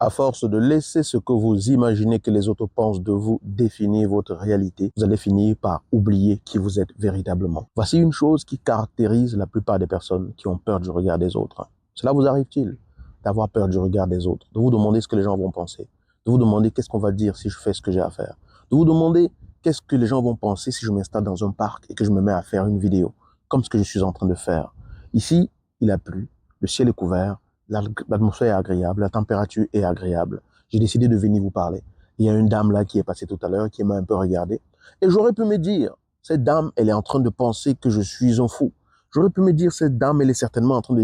À force de laisser ce que vous imaginez que les autres pensent de vous définir votre réalité, vous allez finir par oublier qui vous êtes véritablement. Voici une chose qui caractérise la plupart des personnes qui ont peur du regard des autres. Cela vous arrive-t-il d'avoir peur du regard des autres, de vous demander ce que les gens vont penser, de vous demander qu'est-ce qu'on va dire si je fais ce que j'ai à faire, de vous demander qu'est-ce que les gens vont penser si je m'installe dans un parc et que je me mets à faire une vidéo, comme ce que je suis en train de faire. Ici, il a plu, le ciel est couvert, l'atmosphère est agréable, la température est agréable. J'ai décidé de venir vous parler. Il y a une dame là qui est passée tout à l'heure, qui m'a un peu regardé. Et j'aurais pu me dire, cette dame, elle est en train de penser que je suis un fou. J'aurais pu me dire, cette dame, elle est certainement en train de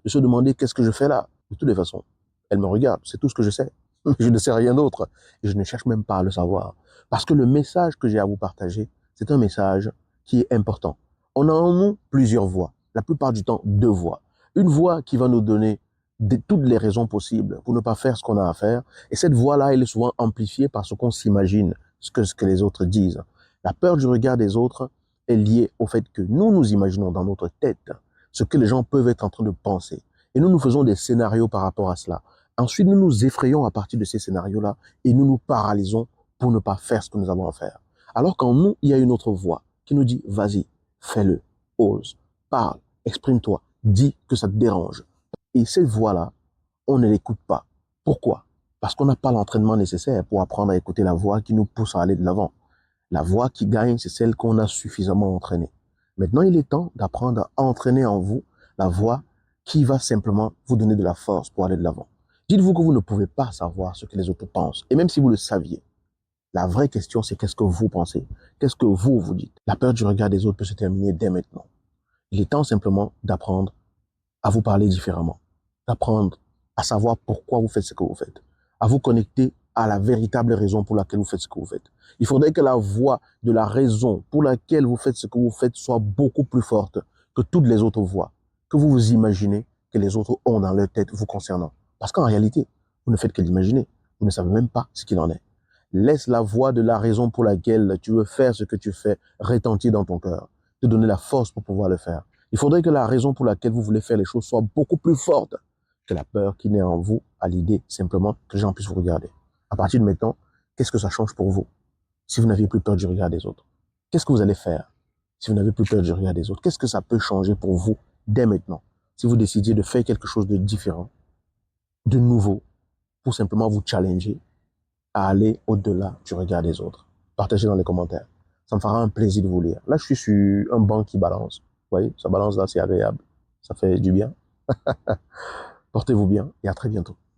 se demander qu'est-ce que je fais là. De toutes les façons, elle me regarde, c'est tout ce que je sais. Je ne sais rien d'autre. Et je ne cherche même pas à le savoir. Parce que le message que j'ai à vous partager, c'est un message qui est important. On a en nous plusieurs voix. La plupart du temps, deux voix. Une voix qui va nous donner toutes les raisons possibles pour ne pas faire ce qu'on a à faire. Et cette voix-là, elle est souvent amplifiée par ce qu'on s'imagine, ce que les autres disent. La peur du regard des autres est liée au fait que nous imaginons dans notre tête ce que les gens peuvent être en train de penser. Et nous faisons des scénarios par rapport à cela. Ensuite, nous nous effrayons à partir de ces scénarios-là et nous nous paralysons pour ne pas faire ce que nous avons à faire. Alors qu'en nous, il y a une autre voix qui nous dit, vas-y, fais-le, ose, parle, exprime-toi, dis que ça te dérange. Et cette voix-là, on ne l'écoute pas. Pourquoi? Parce qu'on n'a pas l'entraînement nécessaire pour apprendre à écouter la voix qui nous pousse à aller de l'avant. La voix qui gagne, c'est celle qu'on a suffisamment entraînée. Maintenant, il est temps d'apprendre à entraîner en vous la voix qui va simplement vous donner de la force pour aller de l'avant. Dites-vous que vous ne pouvez pas savoir ce que les autres pensent. Et même si vous le saviez, la vraie question, c'est qu'est-ce que vous pensez? Qu'est-ce que vous dites? La peur du regard des autres peut se terminer dès maintenant. Il est temps simplement d'apprendre à vous parler différemment, d'apprendre à savoir pourquoi vous faites ce que vous faites, à vous connecter à la véritable raison pour laquelle vous faites ce que vous faites. Il faudrait que la voix de la raison pour laquelle vous faites ce que vous faites soit beaucoup plus forte que toutes les autres voix que vous vous imaginez que les autres ont dans leur tête vous concernant. Parce qu'en réalité, vous ne faites que l'imaginer. Vous ne savez même pas ce qu'il en est. Laisse la voix de la raison pour laquelle tu veux faire ce que tu fais retentir dans ton cœur, te donner la force pour pouvoir le faire. Il faudrait que la raison pour laquelle vous voulez faire les choses soit beaucoup plus forte que la peur qui naît en vous à l'idée simplement que les gens puissent vous regarder. À partir de maintenant, qu'est-ce que ça change pour vous si vous n'aviez plus peur du regard des autres? Qu'est-ce que vous allez faire si vous n'avez plus peur du regard des autres? Qu'est-ce que ça peut changer pour vous dès maintenant si vous décidiez de faire quelque chose de différent, de nouveau, pour simplement vous challenger à aller au-delà du regard des autres? Partagez dans les commentaires. Ça me fera un plaisir de vous lire. Là, je suis sur un banc qui balance. Vous voyez, ça balance là, c'est agréable. Ça fait du bien. Portez-vous bien et à très bientôt.